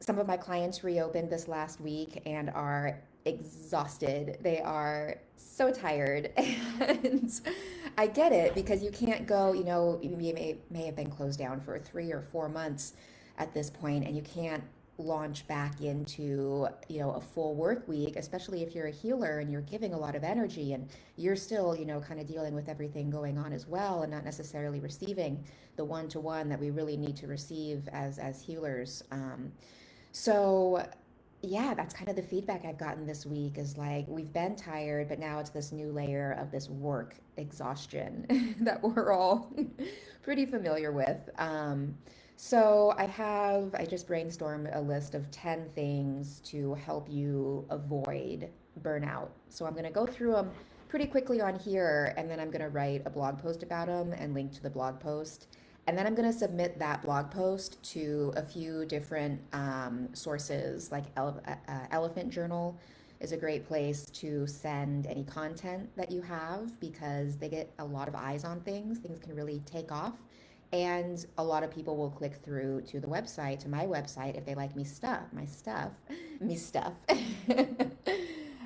Some of my clients reopened this last week and are exhausted. They are so tired. And I get it because you can't go, you may have been closed down for 3 or 4 months at this point, and you can't launch back into, a full work week, especially if you're a healer and you're giving a lot of energy and you're still, kind of dealing with everything going on as well and not necessarily receiving the one-to-one that we really need to receive as healers. So yeah, that's kind of the feedback I've gotten this week is like we've been tired, but now it's this new layer of this work exhaustion that we're all pretty familiar with. So I just brainstormed a list of 10 things to help you avoid burnout. So I'm going to go through them pretty quickly on here, and then I'm going to write a blog post about them and link to the blog post. And then I'm going to submit that blog post to a few different sources, like Elephant Journal is a great place to send any content that you have because they get a lot of eyes on things. Things can really take off. And a lot of people will click through to the website, to my website, if they like my stuff, me stuff.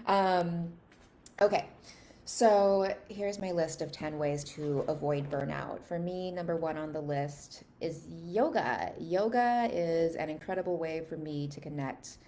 um, okay. So here's my list of 10 ways to avoid burnout. For me, number one on the list is yoga. Yoga is an incredible way for me to connect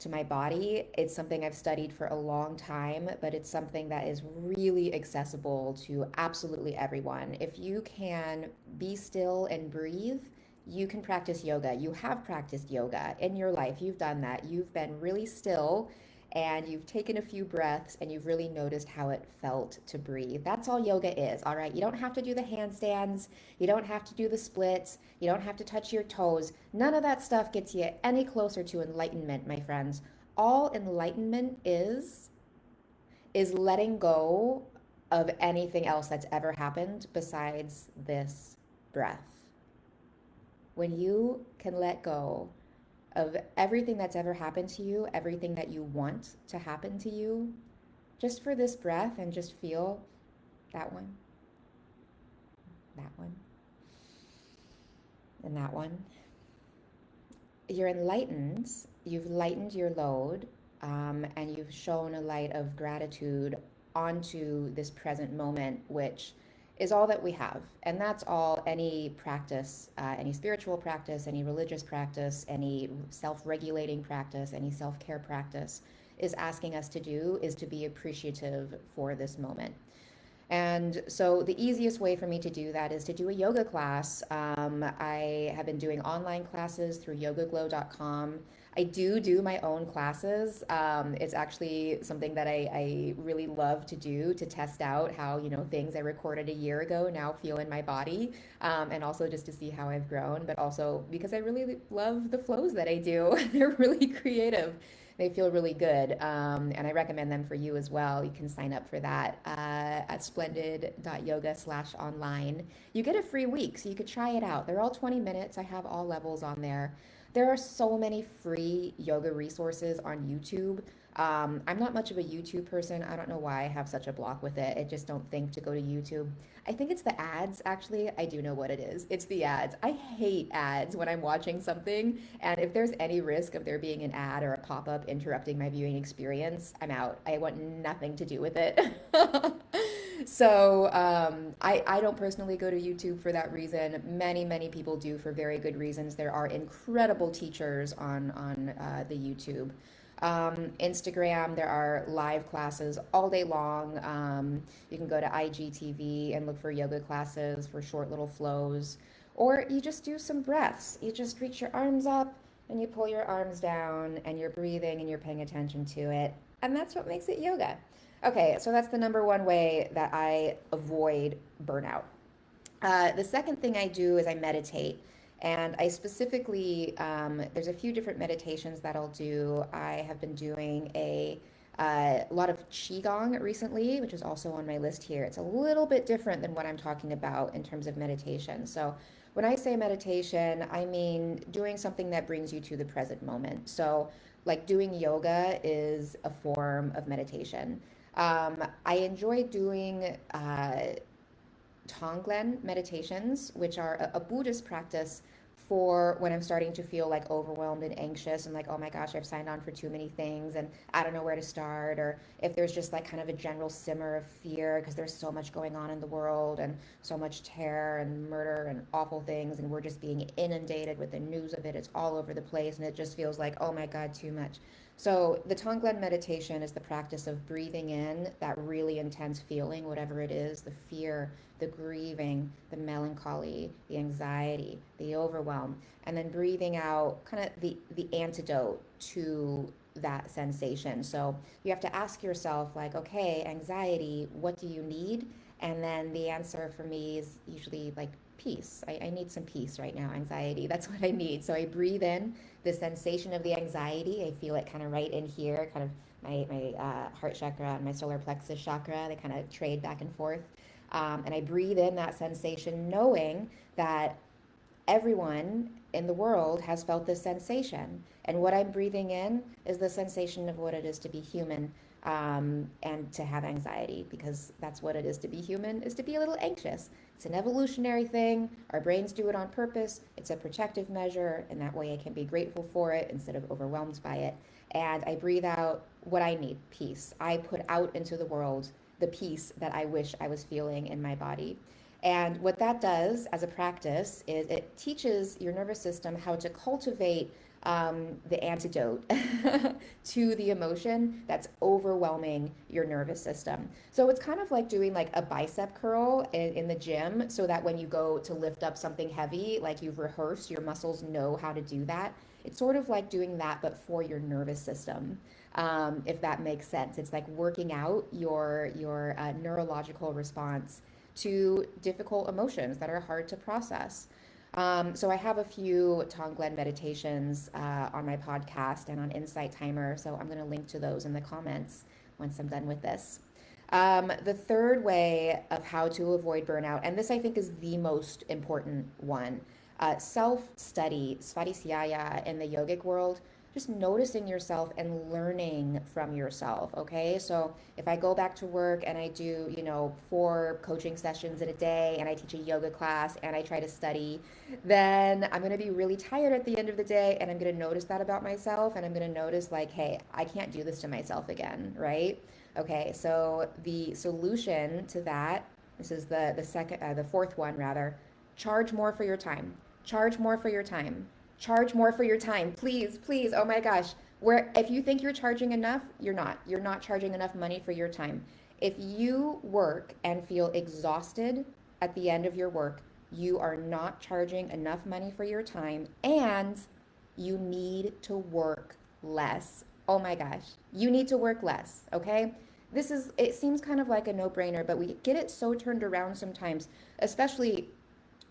to my body. It's something I've studied for a long time, but it's something that is really accessible to absolutely everyone. If you can be still and breathe, you can practice yoga. You have practiced yoga in your life. You've done that. You've been really still and you've taken a few breaths and you've really noticed how it felt to breathe. That's all yoga is, all right? You don't have to do the handstands. You don't have to do the splits. You don't have to touch your toes. None of that stuff gets you any closer to enlightenment, my friends. All enlightenment is letting go of anything else that's ever happened besides this breath. When you can let go of everything that's ever happened to you, everything that you want to happen to you, just for this breath and just feel that one, that one, and that one. You're enlightened, you've lightened your load, and you've shown a light of gratitude onto this present moment, which is all that we have. And that's all any practice, any spiritual practice, any religious practice, any self regulating practice, any self care practice is asking us to do is to be appreciative for this moment. And so the easiest way for me to do that is to do a yoga class. I have been doing online classes through yogaglow.com. I do my own classes. It's actually something that I really love to do to test out how, things I recorded a year ago now feel in my body. And also just to see how I've grown, but also because I really love the flows that I do. They're really creative. They feel really good, and I recommend them for you as well. You can sign up for that at splendid.yoga/online. You get a free week, so you could try it out. They're all 20 minutes. I have all levels on there. There are so many free yoga resources on YouTube. I'm not much of a YouTube person. I don't know why I have such a block with it. I just don't think to go to YouTube. I think it's the ads, actually. I do know what it is. It's the ads. I hate ads when I'm watching something. And if there's any risk of there being an ad or a pop-up interrupting my viewing experience, I'm out. I want nothing to do with it. So I don't personally go to YouTube for that reason. Many people do for very good reasons. There are incredible teachers on the YouTube. Instagram, there are live classes all day long. You can go to IGTV and look for yoga classes for short little flows. Or you just do some breaths. You just reach your arms up and you pull your arms down and you're breathing and you're paying attention to it. And that's what makes it yoga. Okay, so that's the number one way that I avoid burnout. The second thing I do is I meditate. And I specifically, there's a few different meditations that I'll do. I have been doing a lot of Qigong recently, which is also on my list here. It's a little bit different than what I'm talking about in terms of meditation. So when I say meditation, I mean doing something that brings you to the present moment. So like doing yoga is a form of meditation. I enjoy doing Tonglen meditations, which are a Buddhist practice for when I'm starting to feel like overwhelmed and anxious and like, oh my gosh, I've signed on for too many things and I don't know where to start. Or if there's just like kind of a general simmer of fear because there's so much going on in the world and so much terror and murder and awful things. And we're just being inundated with the news of it. It's all over the place. And it just feels like, oh my God, too much. So the Tonglen meditation is the practice of breathing in that really intense feeling, whatever it is, the fear, the grieving, the melancholy, the anxiety, the overwhelm, and then breathing out kind of the antidote to that sensation. So you have to ask yourself, like, okay, anxiety, what do you need? And then the answer for me is usually like peace. I need some peace right now, anxiety. That's what I need. So I breathe in the sensation of the anxiety. I feel it kind of right in here, kind of my heart chakra and my solar plexus chakra. They kind of trade back and forth. And I breathe in that sensation, knowing that everyone in the world has felt this sensation. And what I'm breathing in is the sensation of what it is to be human, and to have anxiety, because that's what it is to be human, is to be a little anxious. It's an evolutionary thing. Our brains do it on purpose. It's a protective measure, and that way I can be grateful for it instead of overwhelmed by it. And I breathe out what I need, peace. I put out into the world the peace that I wish I was feeling in my body. And what that does as a practice is it teaches your nervous system how to cultivate the antidote to the emotion that's overwhelming your nervous system. So it's kind of like doing like a bicep curl in the gym, so that when you go to lift up something heavy, like you've rehearsed, your muscles know how to do that. It's sort of like doing that, but for your nervous system, if that makes sense. It's like working out your neurological response to difficult emotions that are hard to process. So I have a few Tonglen meditations on my podcast and on Insight Timer. So I'm going to link to those in the comments once I'm done with this. The third way of how to avoid burnout, and this I think is the most important one, self-study, svadhisthaya in the yogic world, just noticing yourself and learning from yourself, okay? So if I go back to work and I do, 4 coaching sessions in a day and I teach a yoga class and I try to study, then I'm going to be really tired at the end of the day, and I'm going to notice that about myself, and I'm going to notice like, hey, I can't do this to myself again, right? Okay, so the solution to that, this is the fourth one rather, charge more for your time. Charge more for your time. Charge more for your time. Please, please. Oh my gosh. Where if you think you're charging enough, you're not. You're not charging enough money for your time. If you work and feel exhausted at the end of your work, you are not charging enough money for your time, and you need to work less. Oh my gosh. You need to work less, okay? It seems kind of like a no-brainer, but we get it so turned around sometimes, especially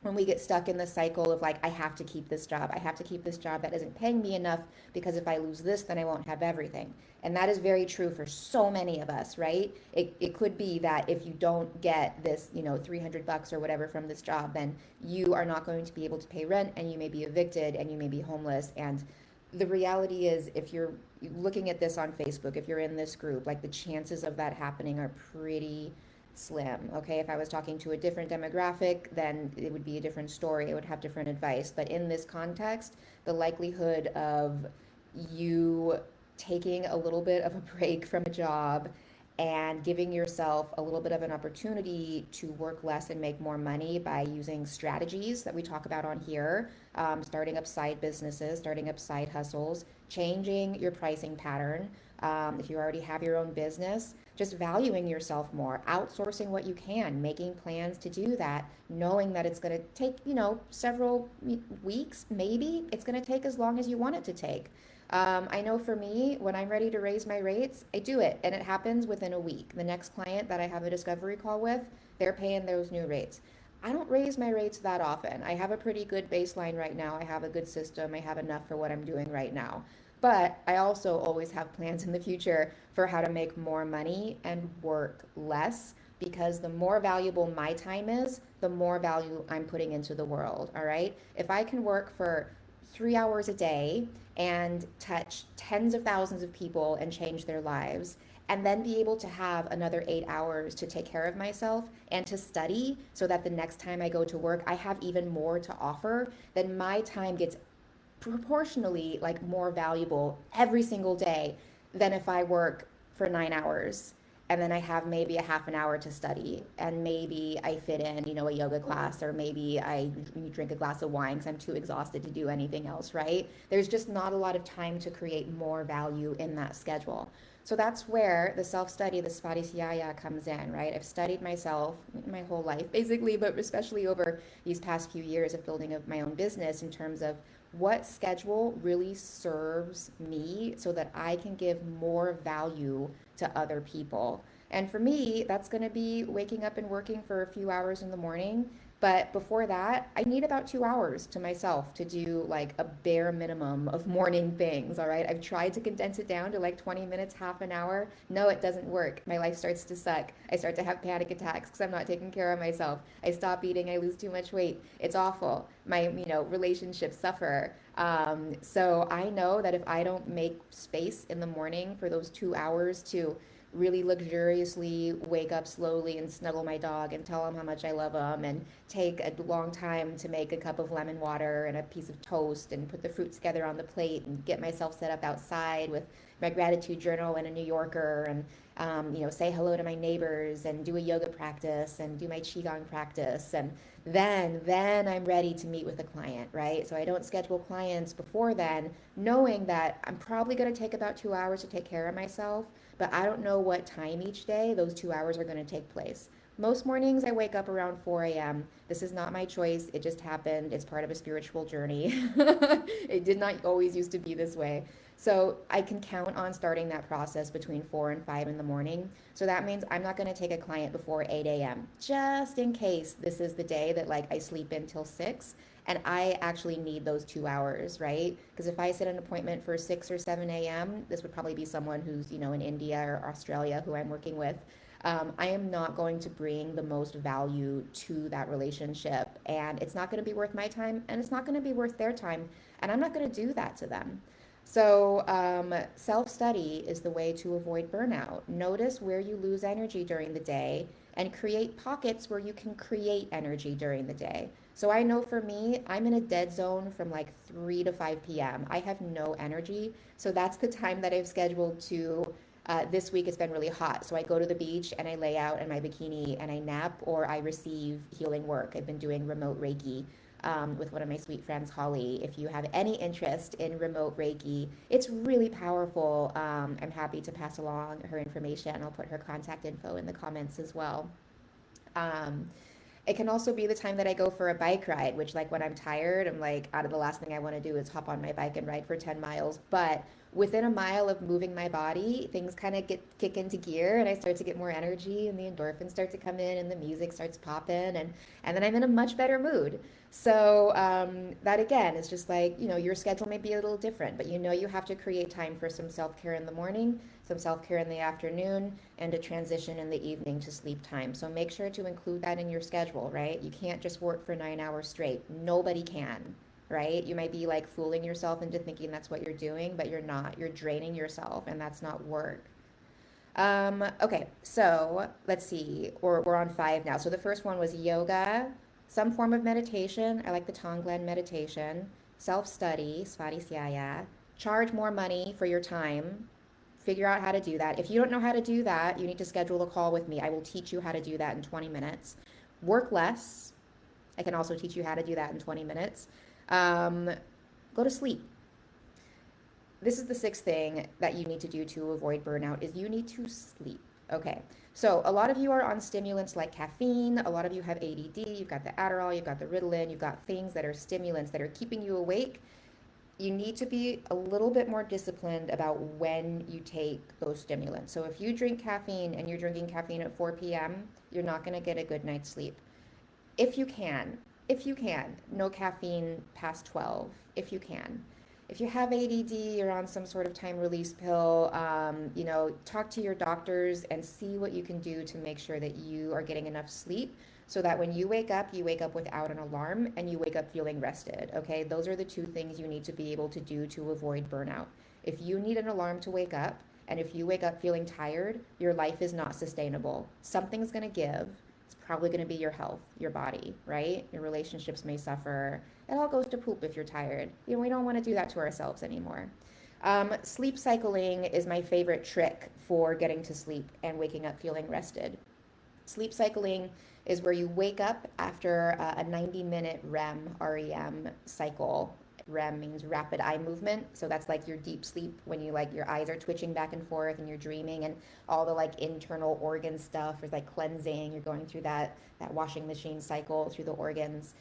when we get stuck in the cycle of like, I have to keep this job. I have to keep this job that isn't paying me enough, because if I lose this, then I won't have everything. And that is very true for so many of us, right? It could be that if you don't get this, $300 or whatever from this job, then you are not going to be able to pay rent, and you may be evicted, and you may be homeless. And the reality is, if you're looking at this on Facebook, if you're in this group, like the chances of that happening are pretty slim. Okay, if I was talking to a different demographic, then it would be a different story. It would have different advice. But in this context, the likelihood of you taking a little bit of a break from a job and giving yourself a little bit of an opportunity to work less and make more money by using strategies that we talk about on here, starting up side businesses, starting up side hustles, changing your pricing pattern. If you already have your own business, just valuing yourself more, outsourcing what you can, making plans to do that, knowing that it's going to take, several weeks, maybe. It's going to take as long as you want it to take. I know for me, when I'm ready to raise my rates, I do it, and it happens within a week. The next client that I have a discovery call with, they're paying those new rates. I don't raise my rates that often. I have a pretty good baseline right now. I have a good system. I have enough for what I'm doing right now. But I also always have plans in the future for how to make more money and work less, because the more valuable my time is, the more value I'm putting into the world, all right? If I can work for 3 hours a day and touch tens of thousands of people and change their lives, and then be able to have another 8 hours to take care of myself and to study so that the next time I go to work, I have even more to offer, then my time gets proportionally like more valuable every single day than if I work for 9 hours and then I have maybe a half an hour to study and maybe I fit in, a yoga class, or maybe I drink a glass of wine because I'm too exhausted to do anything else, right? There's just not a lot of time to create more value in that schedule. So that's where the self-study, the Svadhisthaya comes in, right? I've studied myself my whole life, basically, but especially over these past few years of building up my own business in terms of what schedule really serves me so that I can give more value to other people. And for me, that's going to be waking up and working for a few hours in the morning. But before that, I need about 2 hours to myself to do like a bare minimum of morning things. All right. I've tried to condense it down to like 20 minutes, half an hour. No, it doesn't work. My life starts to suck. I start to have panic attacks because I'm not taking care of myself. I stop eating. I lose too much weight. It's awful. My, relationships suffer. So I know that if I don't make space in the morning for those 2 hours to really luxuriously wake up slowly and snuggle my dog and tell him how much I love him and take a long time to make a cup of lemon water and a piece of toast and put the fruits together on the plate and get myself set up outside with my gratitude journal and a New Yorker and say hello to my neighbors and do a yoga practice and do my Qigong practice, and then I'm ready to meet with a client, right? So I don't schedule clients before then, knowing that I'm probably going to take about 2 hours to take care of myself, but I don't know what time each day those 2 hours are going to take place. Most mornings I wake up around 4 a.m. This is not my choice. It just happened. It's part of a spiritual journey. It did not always used to be this way. So I can count on starting that process between 4 and 5 in the morning. So that means I'm not going to take a client before 8 a.m. just in case this is the day that like I sleep until 6 and I actually need those 2 hours, right? Because if I set an appointment for 6 or 7 a.m., this would probably be someone who's, in India or Australia who I'm working with. I am not going to bring the most value to that relationship, and it's not going to be worth my time, and it's not going to be worth their time, and I'm not going to do that to them. So, self-study is the way to avoid burnout. Notice where you lose energy during the day and create pockets where you can create energy during the day. So I know for me, I'm in a dead zone from like 3 to 5 p.m. I have no energy. So that's the time that I've scheduled to. This week it's been really hot. So I go to the beach and I lay out in my bikini and I nap, or I receive healing work. I've been doing remote Reiki with one of my sweet friends, Holly. If you have any interest in remote Reiki, it's really powerful. I'm happy to pass along her information. I'll put her contact info in the comments as well. Um, it can also be the time that I go for a bike ride, which like when I'm tired, I'm like, out of the last thing I want to do is hop on my bike and ride for 10 miles. But within a mile of moving my body, things kind of kick into gear and I start to get more energy and the endorphins start to come in and the music starts popping, and then I'm in a much better mood. So that again is just like, your schedule may be a little different, but you have to create time for some self-care in the morning, some self-care in the afternoon, and a transition in the evening to sleep time. So make sure to include that in your schedule, right? You can't just work for 9 hours straight. Nobody can, right? You might be like fooling yourself into thinking that's what you're doing, but you're not. You're draining yourself, and that's not work. Okay, so let's see. We're on 5 now. So the first one was yoga, some form of meditation. I like the Tonglen meditation, self-study, Svadhisthaya, charge more money for your time. Figure out how to do that. If you don't know how to do that, you need to schedule a call with me. I will teach you how to do that in 20 minutes. Work less. I can also teach you how to do that in 20 minutes. Um, Go to sleep. This is the sixth thing that you need to do to avoid burnout is you need to sleep. Okay, so a lot of you are on stimulants like caffeine. A lot of you have ADD. You've got the Adderall, you've got the Ritalin, you've got things that are stimulants that are keeping you awake. You need to be a little bit more disciplined about when you take those stimulants. So if you drink caffeine and you're drinking caffeine at 4 p.m., you're not going to get a good night's sleep. If you can, no caffeine past 12, if you can. If you have ADD, you're on some sort of time release pill, talk to your doctors and see what you can do to make sure that you are getting enough sleep so that when you wake up without an alarm and you wake up feeling rested, okay? Those are the two things you need to be able to do to avoid burnout. If you need an alarm to wake up And if you wake up feeling tired, your life is not sustainable. Something's going to give. It's probably going to be your health, your body, right? Your relationships may suffer. It all goes to poop if you're tired. We don't want to do that to ourselves anymore. Sleep cycling is my favorite trick for getting to sleep and waking up feeling rested. Sleep cycling is where you wake up after a 90-minute REM cycle. REM means rapid eye movement. So that's like your deep sleep when you like your eyes are twitching back and forth and you're dreaming and all the like internal organ stuff is like cleansing. You're going through that washing machine cycle through the organs.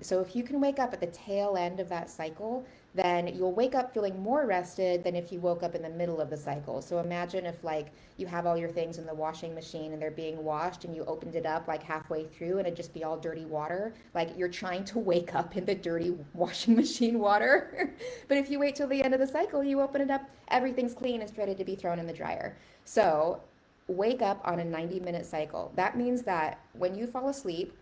So if you can wake up at the tail end of that cycle, then you'll wake up feeling more rested than if you woke up in the middle of the cycle. So imagine if like you have all your things in the washing machine and they're being washed and you opened it up like halfway through and it'd just be all dirty water. Like you're trying to wake up in the dirty washing machine water. But if you wait till the end of the cycle, you open it up, everything's clean, it's ready to be thrown in the dryer. So wake up on a 90-minute cycle. That means that when you fall asleep,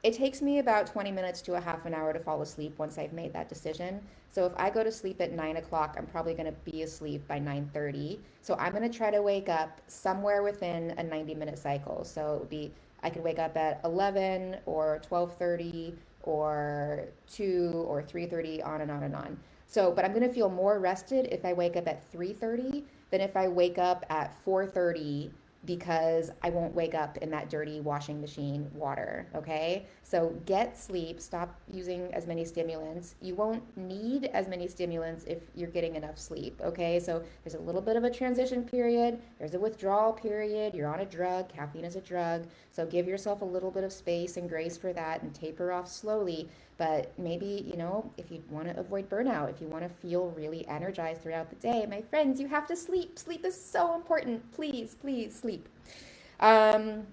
it takes me about 20 minutes to a half an hour to fall asleep once I've made that decision. So if I go to sleep at 9 o'clock, I'm probably going to be asleep by 9:30. So I'm going to try to wake up somewhere within a 90-minute cycle. So it would be, I could wake up at 11 or 12:30 or 2 or 3:30, on and on and on. So, but I'm going to feel more rested if I wake up at 3:30 than if I wake up at 4:30 because I won't wake up in that dirty washing machine water, okay? So get sleep, stop using as many stimulants. You won't need as many stimulants if you're getting enough sleep, okay? So there's a little bit of a transition period, there's a withdrawal period, you're on a drug, caffeine is a drug, so give yourself a little bit of space and grace for that and taper off slowly. But maybe, if you want to avoid burnout, if you want to feel really energized throughout the day, my friends, you have to sleep. Sleep is so important. Please, please sleep. Um,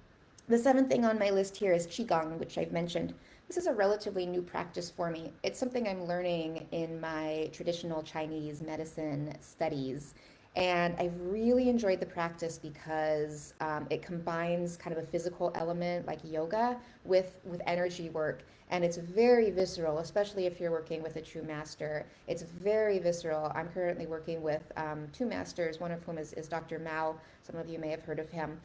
the seventh thing on my list here is Qigong, which I've mentioned. This is a relatively new practice for me. It's something I'm learning in my traditional Chinese medicine studies. And I've really enjoyed the practice because it combines kind of a physical element like yoga with energy work. And it's very visceral, especially if you're working with a true master. It's very visceral. I'm currently working with two masters, one of whom is Dr. Mao. Some of you may have heard of him.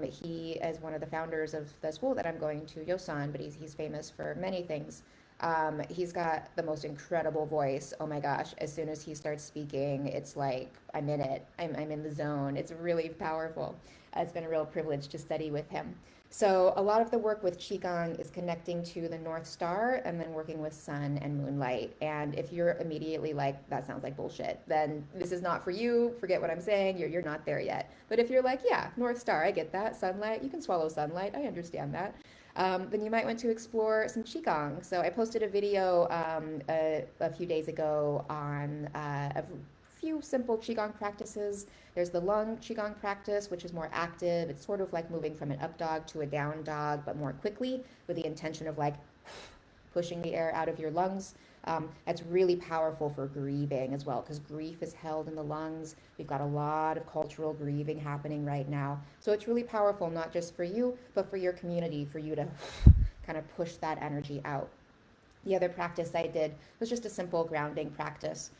He is one of the founders of the school that I'm going to, Yosan, but he's famous for many things. He's got the most incredible voice. Oh my gosh, as soon as he starts speaking, it's like I'm in it. I'm in the zone. It's really powerful. It's been a real privilege to study with him. So a lot of the work with Qigong is connecting to the North Star and then working with sun and moonlight. And if you're immediately like, that sounds like bullshit, then this is not for you. Forget what I'm saying. You're not there yet. But if you're like, yeah, North Star, I get that. Sunlight, you can swallow sunlight. I understand that. Then you might want to explore some Qigong. So I posted a video a few days ago on a few simple Qigong practices. There's the lung Qigong practice, which is more active. It's sort of like moving from an up dog to a down dog, but more quickly with the intention of like pushing the air out of your lungs. That's really powerful for grieving as well, because grief is held in the lungs. We've got a lot of cultural grieving happening right now. So it's really powerful, not just for you, but for your community, for you to kind of push that energy out. The other practice I did was just a simple grounding practice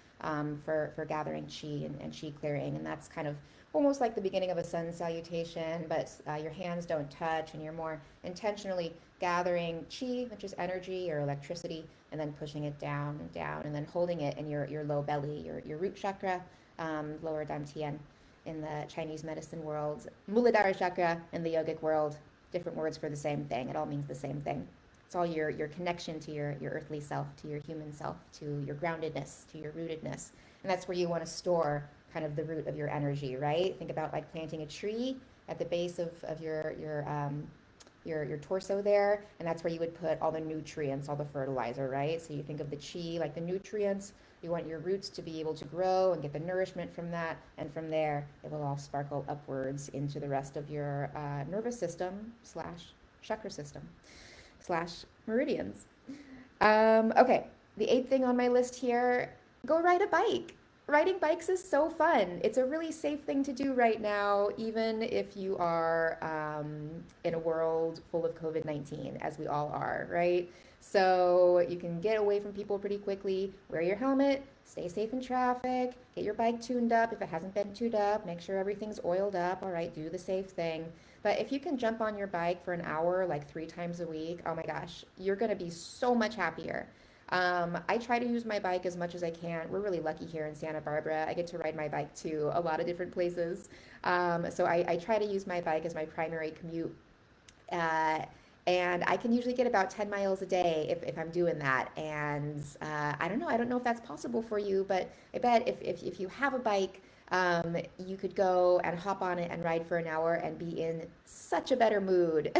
for gathering chi and chi clearing. And that's kind of almost like the beginning of a sun salutation, but your hands don't touch and you're more intentionally gathering chi, which is energy or electricity, and then pushing it down and down, and then holding it in your low belly, your root chakra, lower dantian in the Chinese medicine world, Muladhara chakra in the yogic world. Different words for the same thing. It all means the same thing. It's all your connection to your earthly self, to your human self, to your groundedness, to your rootedness. And that's where you want to store kind of the root of your energy, right? Think about like planting a tree at the base of your torso there, and that's where you would put all the nutrients, all the fertilizer, right? So you think of the chi like the nutrients. You want your roots to be able to grow and get the nourishment from that, and from there it will all sparkle upwards into the rest of your nervous system slash chakra system slash meridians. Okay, the eighth thing on my list here, go ride a bike. riding bikes is so fun. It's a really safe thing to do right now, even if you are in a world full of COVID-19, as we all are, right? So you can get away from people pretty quickly. Wear your helmet, stay safe in traffic, get your bike tuned up. If it hasn't been tuned up, make sure everything's oiled up. All right, do the safe thing. But if you can jump on your bike for an hour, like 3 times a week, oh my gosh, you're gonna be so much happier. I try to use my bike as much as I can. We're really lucky here in Santa Barbara. I get to ride my bike to a lot of different places. So I try to use my bike as my primary commute. Uh, and I can usually get about 10 miles a day if I'm doing that. And I don't know if that's possible for you, but I bet if you have a bike, you could go and hop on it and ride for an hour and be in such a better mood.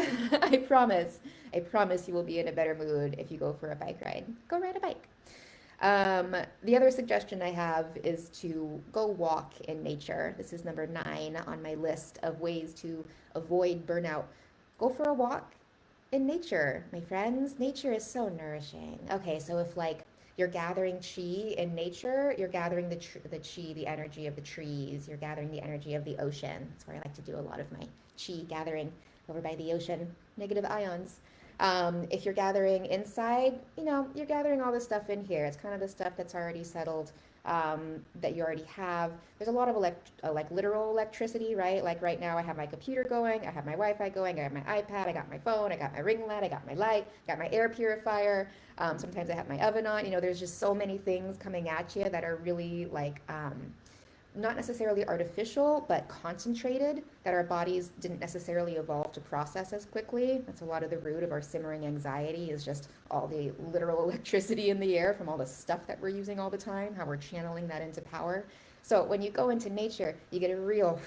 I promise. I promise you will be in a better mood if you go for a bike ride. Go ride a bike. The other suggestion I have is to go walk in nature. This is number 9 on my list of ways to avoid burnout. Go for a walk in nature, my friends. Nature is so nourishing. Okay, so if like you're gathering chi in nature, you're gathering the chi, the energy of the trees. You're gathering the energy of the ocean. That's where I like to do a lot of my chi gathering, over by the ocean, negative ions. If you're gathering inside, you're gathering all the stuff in here. It's kind of the stuff that's already settled, that you already have. There's a lot of like literal electricity, right? Like right now, I have my computer going, I have my Wi-Fi going, I have my iPad, I got my phone, I got my ring light, I got my light, got my air purifier. Sometimes I have my oven on. There's just so many things coming at you that are really like not necessarily artificial, but concentrated, that our bodies didn't necessarily evolve to process as quickly. That's a lot of the root of our simmering anxiety, is just all the literal electricity in the air from all the stuff that we're using all the time, how we're channeling that into power. So when you go into nature, you get a real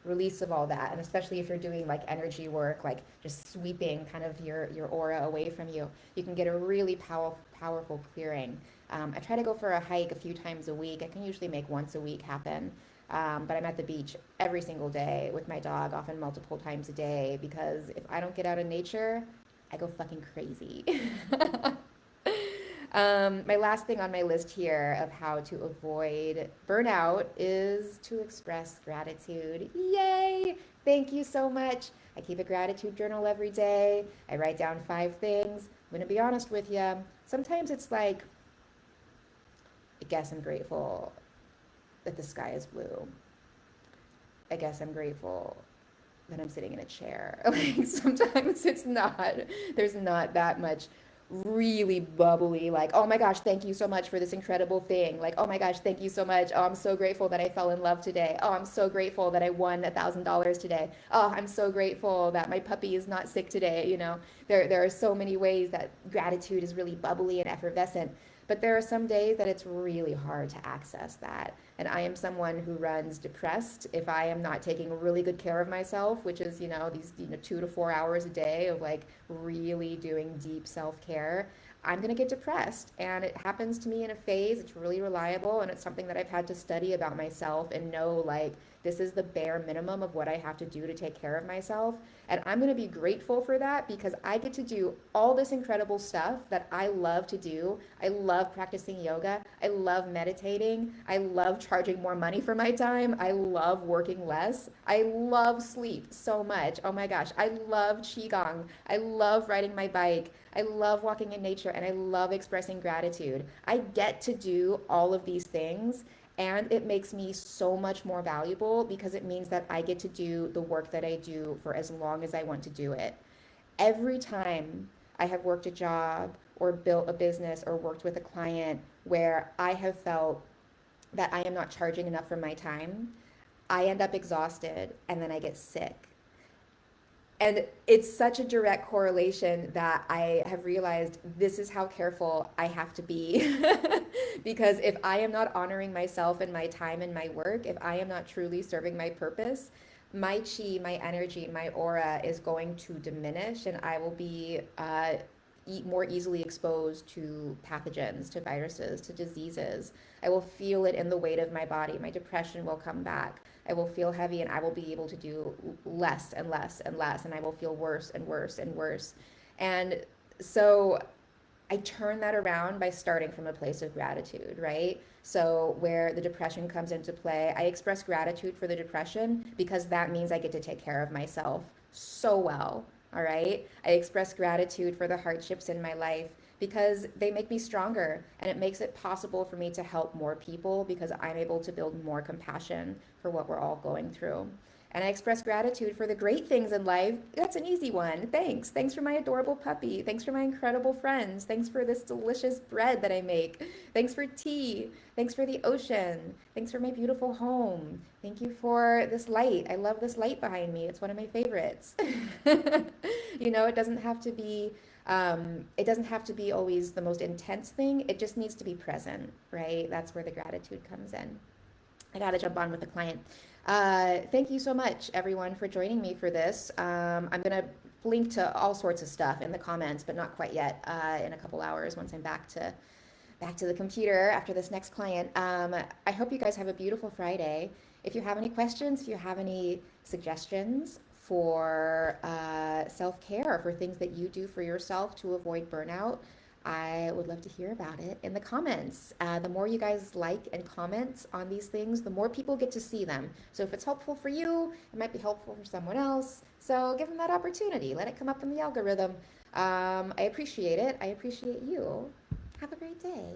release of all that. And especially if you're doing like energy work, like just sweeping kind of your aura away from you, you can get a really powerful clearing. I try to go for a hike a few times a week. I can usually make once a week happen. But I'm at the beach every single day with my dog, often multiple times a day, because if I don't get out in nature, I go fucking crazy. My last thing on my list here of how to avoid burnout is to express gratitude. Yay! Thank you so much. I keep a gratitude journal every day. I write down 5 things. I'm going to be honest with you. Sometimes it's like, I guess I'm grateful that the sky is blue. I guess I'm grateful that I'm sitting in a chair. Like sometimes there's not that much really bubbly, like, oh my gosh, thank you so much for this incredible thing. Like, oh my gosh, thank you so much. Oh, I'm so grateful that I fell in love today. Oh, I'm so grateful that I won $1,000 today. Oh, I'm so grateful that my puppy is not sick today. There are so many ways that gratitude is really bubbly and effervescent. But there are some days that it's really hard to access that. And I am someone who runs depressed if I am not taking really good care of myself, which is, these 2 to 4 hours a day of like really doing deep self-care. I'm going to get depressed. And it happens to me in a phase. It's really reliable. And it's something that I've had to study about myself and know, like, this is the bare minimum of what I have to do to take care of myself. And I'm going to be grateful for that because I get to do all this incredible stuff that I love to do. I love practicing yoga. I love meditating. I love charging more money for my time. I love working less. I love sleep so much. Oh my gosh. I love Qigong. I love riding my bike. I love walking in nature and I love expressing gratitude. I get to do all of these things. And it makes me so much more valuable because it means that I get to do the work that I do for as long as I want to do it. Every time I have worked a job or built a business or worked with a client where I have felt that I am not charging enough for my time, I end up exhausted and then I get sick. And it's such a direct correlation that I have realized this is how careful I have to be. Because if I am not honoring myself and my time and my work, if I am not truly serving my purpose, my chi, my energy, my aura is going to diminish and I will be more easily exposed to pathogens, to viruses, to diseases. I will feel it in the weight of my body. My depression will come back. I will feel heavy and I will be able to do less and less and less, and I will feel worse and worse and worse. And so I turn that around by starting from a place of gratitude, right? So, where the depression comes into play, I express gratitude for the depression because that means I get to take care of myself so well. All right. I express gratitude for the hardships in my life because they make me stronger and it makes it possible for me to help more people because I'm able to build more compassion for what we're all going through. And I express gratitude for the great things in life. That's an easy one. Thanks. Thanks for my adorable puppy. Thanks for my incredible friends. Thanks for this delicious bread that I make. Thanks for tea. Thanks for the ocean. Thanks for my beautiful home. Thank you for this light. I love this light behind me. It's one of my favorites. It doesn't have to be always the most intense thing. It just needs to be present, right? That's where the gratitude comes in. I got to jump on with the client. Thank you so much, everyone, for joining me for this. I'm going to link to all sorts of stuff in the comments, but not quite yet. In a couple hours, once I'm back to the computer after this next client. I hope you guys have a beautiful Friday. If you have any questions, if you have any suggestions for self-care, for things that you do for yourself to avoid burnout, I would love to hear about it in the comments. The more you guys like and comment on these things, the more people get to see them. So if it's helpful for you, it might be helpful for someone else. So give them that opportunity. Let it come up in the algorithm. I appreciate it. I appreciate you. Have a great day.